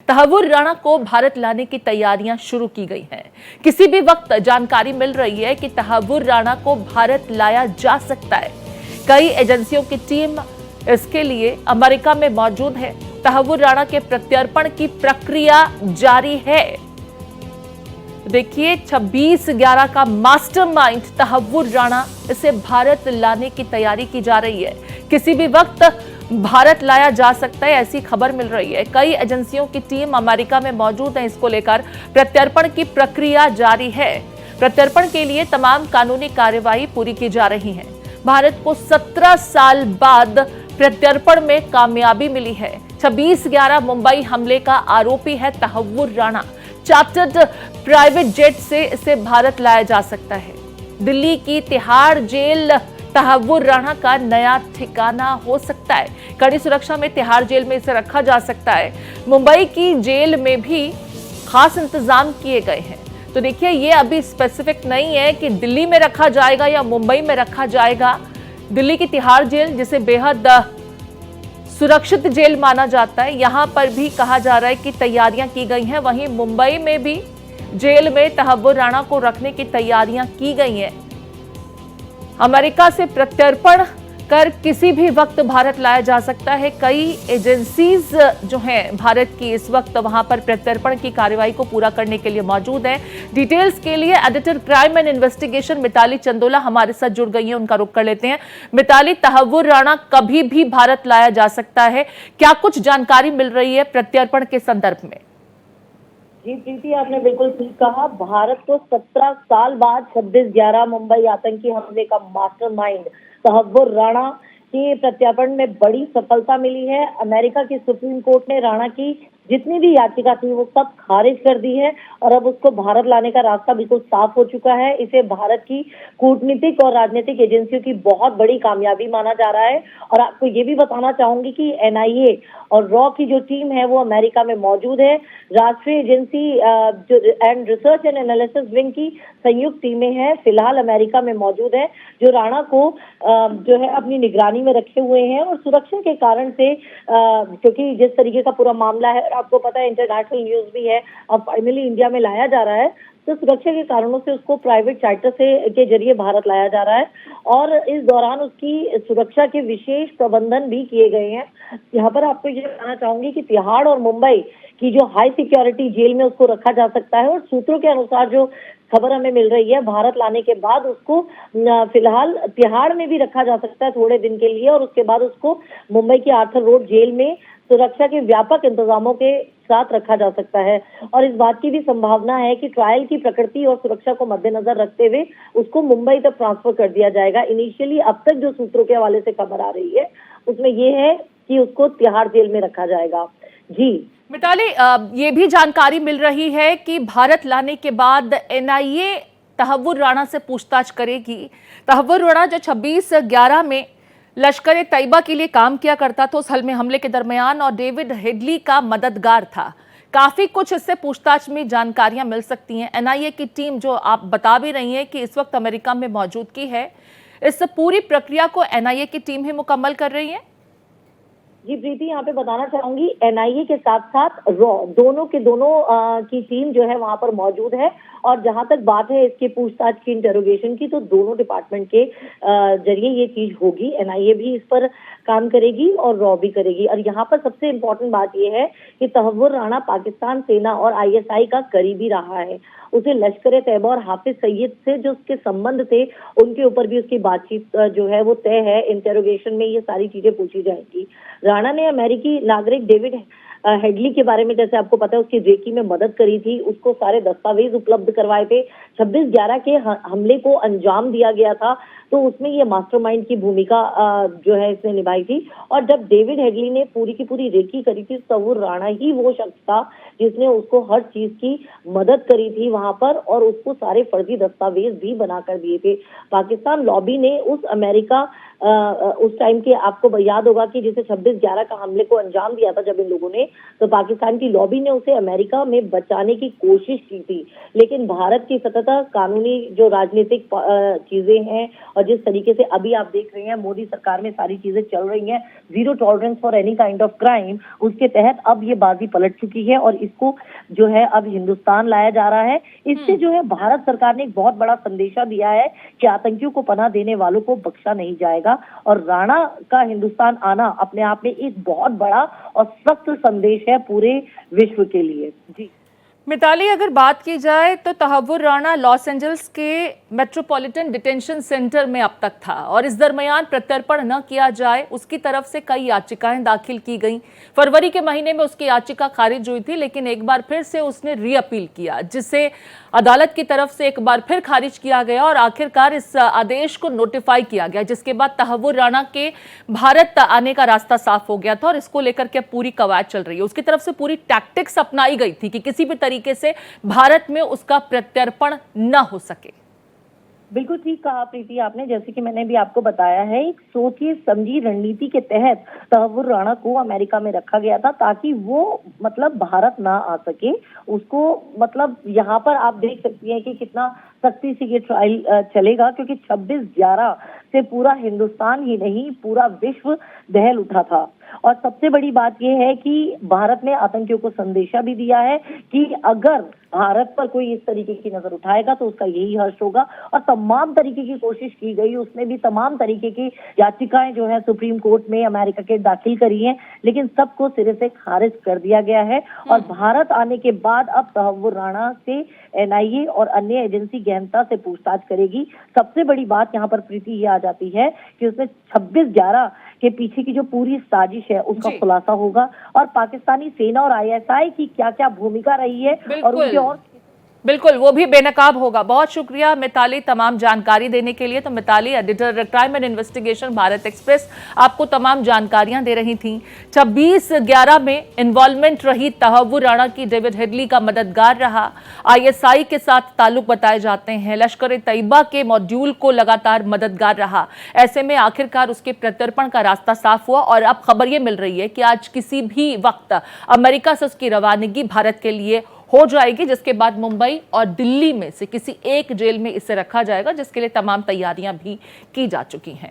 तहव्वुर राणा को भारत लाने की तैयारियां शुरू की गई हैं। किसी भी वक्त जानकारी मिल रही है कि तहव्वुर राणा को भारत लाया जा सकता है। कई एजेंसियों की टीम इसके लिए अमेरिका में मौजूद है। तहव्वुर राणा के प्रत्यर्पण की प्रक्रिया जारी है। देखिए 26/11 का मास्टरमाइंड तहव्वुर राणा, इसे भारत लाने की तैयारी की जा रही है। किसी भी वक्त भारत लाया जा सकता है, ऐसी खबर मिल रही है। कई एजेंसियों की टीम अमेरिका में मौजूद है। इसको लेकर प्रत्यर्पण की प्रक्रिया जारी है। प्रत्यर्पण के लिए तमाम कानूनी कार्यवाही पूरी की जा रही है। भारत को 17 साल बाद प्रत्यर्पण में कामयाबी मिली है। 26/11 मुंबई हमले का आरोपी है Tahawwur Rana. Chartered private jet से इसे भारत लाया जा सकता है। दिल्ली की तिहाड़ जेल तहव्वुर राणा का नया ठिकाना हो सकता है। कड़ी सुरक्षा में तिहाड़ जेल में इसे रखा जा सकता है। मुंबई की जेल में भी खास इंतजाम किए गए हैं। तो देखिए, ये अभी स्पेसिफिक नहीं है कि दिल्ली में रखा जाएगा या मुंबई में रखा जाएगा। दिल्ली की तिहाड़ जेल, जिसे बेहद सुरक्षित जेल माना जाता है, यहां पर भी कहा जा रहा है कि तैयारियां की गई हैं। वहीं मुंबई में भी जेल में तहव्वुर राणा को रखने की तैयारियां की गई हैं। अमेरिका से प्रत्यर्पण कर किसी भी वक्त भारत लाया जा सकता है। कई एजेंसीज जो हैं भारत की, इस वक्त वहां पर प्रत्यर्पण की कार्रवाई को पूरा करने के लिए मौजूद हैं। डिटेल्स के लिए editor crime and investigation Mitali Chandola हमारे साथ जुड़ गई हैं। उनका रुख कर लेते हैं। मिताली, तहव्वुर राणा कभी भी भारत लाया जा सकता है, क्या कुछ जानकारी मिल रही है प्रत्यर्पण के संदर्भ में? जी प्रीति, आपने बिल्कुल ठीक कहा। भारत को 17 साल बाद 26/11 मुंबई आतंकी हमले का मास्टरमाइंड तहव्वुर राणा के प्रत्यर्पण में बड़ी सफलता मिली है। अमेरिका की सुप्रीम कोर्ट ने राणा की जितनी भी याचिका थी वो सब खारिज कर दी है और अब उसको भारत लाने का रास्ता बिल्कुल साफ हो चुका है। इसे भारत की कूटनीतिक और राजनीतिक एजेंसियों की बहुत बड़ी कामयाबी माना जा रहा है। और आपको ये भी बताना चाहूंगी कि एनआईए और रॉ की जो टीम है वो अमेरिका में मौजूद है। राष्ट्रीय agency and research and analysis wing की संयुक्त टीमें हैं, फिलहाल अमेरिका में मौजूद है, जो राणा को जो है अपनी निगरानी में रखे हुए हैं। और सुरक्षा के कारण से क्योंकि जिस तरीके का पूरा मामला है, आपको पता है इंटरनेशनल न्यूज भी है, अब फाइनली इंडिया में लाया जा रहा है, तो सुरक्षा के कारणों से उसको प्राइवेट चार्टर से के जरिए भारत लाया जा रहा है। और इस दौरान उसकी सुरक्षा के विशेष प्रबंधन भी किए गए हैं। यहाँ पर आपको ये बताना चाहूंगी कि तिहाड़ और मुंबई की जो हाई सिक्योरिटी जेल में उसको रखा जा सकता है। और सूत्रों के अनुसार जो खबर हमें मिल रही है, भारत लाने के बाद उसको फिलहाल तिहाड़ में भी रखा जा सकता है थोड़े दिन के लिए, और उसके बाद उसको मुंबई की आर्थर रोड जेल में सुरक्षा के व्यापक इंतजामों के साथ रखा जा सकता है। और इस बात की भी संभावना है कि ट्रायल की प्रकृति और सुरक्षा को मद्देनजर रखते हुए उसको मुंबई तक ट्रांसफर कर दिया जाएगा। इनिशियली अब तक जो सूत्रों के हवाले से खबर आ रही है उसमें यह है कि उसको तिहाड़ जेल में रखा जाएगा। जी मिताली, ये भी जानकारी मिल रही है कि भारत लाने के बाद एनआईए तहव्वुर राणा से पूछताछ करेगी। तहव्वुर राणा जो 26/11 में लश्कर तैयबा के लिए काम किया करता था, उस हमले के दरमियान, और डेविड हेडली का मददगार था। काफी कुछ इससे पूछताछ में जानकारियां मिल सकती हैं। एनआईए की टीम, जो आप बता भी रही हैं कि इस वक्त अमेरिका में मौजूदगी है, इस पूरी प्रक्रिया को एनआईए की टीम ही मुकम्मल कर रही है। जी प्रीति, यहाँ पे बताना चाहूंगी एनआईए के साथ साथ रॉ दोनों के दोनों की टीम जो है वहां पर मौजूद है। और जहां तक बात है इसके पूछताछ की, इंटरोगेशन की, तो दोनों डिपार्टमेंट के जरिए ये चीज होगी। एनआईए भी इस पर काम करेगी और रॉ भी करेगी। और यहाँ पर सबसे इम्पोर्टेंट बात यह है कि तहव्वुर राणा पाकिस्तान सेना और आईएसआई का करीबी रहा है। उसे लश्कर तैयबा और हाफिज सईद से जो उसके संबंध थे उनके ऊपर भी उसकी बातचीत जो है वो तय है। इंटरोगेशन में ये सारी चीजें पूछी जाएंगी। राणा ने अमेरिकी नागरिक डेविड हेडली के बारे में, जैसे आपको पता है, उसकी रेकी में मदद करी थी, उसको सारे दस्तावेज उपलब्ध करवाए थे। 26/11 के हमले को अंजाम दिया गया था, तो उसमें ये मास्टरमाइंड की भूमिका जो है इसने निभाई थी। और जब डेविड हेडली ने पूरी की पूरी रेकी करी थी, तहव्वुर राणा ही वो शख्स था जिसने उसको हर चीज की मदद करी थी वहां पर, और उसको सारे फर्जी दस्तावेज भी बनाकर दिए थे। पाकिस्तान लॉबी ने उस अमेरिका उस टाइम के, आपको याद होगा कि जिसे 26/11 का हमले को अंजाम दिया था, जब इन लोगों ने, तो पाकिस्तान की लॉबी ने उसे अमेरिका में बचाने की कोशिश की थी, लेकिन भारत की सतत कानूनी जो राजनीतिक चीजें हैं और जिस तरीके से अभी आप देख रहे हैं मोदी सरकार में सारी चीजें चल रही हैं, zero tolerance for any kind of crime, उसके तहत अब ये बाजी पलट चुकी है और इसको जो है अब हिंदुस्तान लाया जा रहा है। इससे जो है भारत सरकार ने एक बहुत बड़ा संदेशा दिया है कि आतंकियों को पनाह देने वालों को बख्शा नहीं जाएगा और राणा का हिंदुस्तान आना अपने आप में एक बहुत बड़ा और सख्त संदेश है पूरे विश्व के लिए। जी मिताली, अगर बात की जाए तो तहव्वुर राणा लॉस एंजल्स के मेट्रोपॉलिटन डिटेंशन सेंटर में अब तक था और इस दरमियान प्रत्यर्पण न किया जाए उसकी तरफ से कई याचिकाएं दाखिल की गईं। फरवरी के महीने में उसकी याचिका खारिज हुई थी, लेकिन एक बार फिर से उसने रीअपील किया, जिसे अदालत की तरफ से एक बार फिर खारिज किया गया और आखिरकार इस आदेश को नोटिफाई किया गया, जिसके बाद तहव्वुर राणा के भारत आने का रास्ता साफ हो गया था और इसको लेकर के पूरी कवायद चल रही है। उसकी तरफ से पूरी टैक्टिक्स अपनाई गई थी कि किसी भी तरीके से भारत में उसका प्रत्यर्पण न हो सके। बिल्कुल ठीक कहा प्रीति आपने, जैसे कि मैंने भी आपको बताया है, एक सोची समझी रणनीति के तहत तहव्वुर राणा को अमेरिका में रखा गया था ताकि वो मतलब भारत ना आ सके। उसको मतलब यहाँ पर आप देख सकती हैं कि कितना सख्ती से ये ट्रायल चलेगा, क्योंकि 26/11 से पूरा हिंदुस्तान ही नहीं पूरा विश्व दहल उठा था। और सबसे बड़ी बात यह है कि भारत ने आतंकियों को संदेशा भी दिया है कि अगर भारत पर कोई इस तरीके की नजर उठाएगा तो उसका यही हर्ष होगा, और तमाम तरीके की कोशिश की गई। उसने भी तमाम तरीके की याचिकाएं जो है सुप्रीम कोर्ट में अमेरिका के दाखिल करी हैं, लेकिन सबको सिरे से खारिज कर दिया गया है। और भारत आने के बाद अब तहव्वुर राणा से एनआईए और अन्य एजेंसी गहनता से पूछताछ करेगी। सबसे बड़ी बात यहाँ पर प्रीति ये आ जाती है कि उसमें 26/11 के पीछे की जो पूरी साजिश है उसका खुलासा होगा और पाकिस्तानी सेना और आईएसआई की क्या क्या भूमिका रही है और उनके और बिल्कुल वो भी बेनकाब होगा। बहुत शुक्रिया मिताली तमाम जानकारी देने के लिए। तो Mitali, editor crime and investigation Bharat Express, आपको तमाम जानकारियां दे रही थी। 26/11 में इन्वॉल्वमेंट रही तहव्वुर राणा की डेविड हेडली का मददगार रहा, आईएसआई के साथ ताल्लुक बताए जाते हैं, लश्कर ए तैयबा के मॉड्यूल को लगातार मददगार रहा। ऐसे में आखिरकार उसके प्रत्यर्पण का रास्ता साफ हुआ और अब खबर ये मिल रही है कि आज किसी भी वक्त अमेरिका से उसकी रवानगी भारत के लिए हो जाएगी, जिसके बाद मुंबई और दिल्ली में से किसी एक जेल में इसे रखा जाएगा, जिसके लिए तमाम तैयारियां भी की जा चुकी हैं।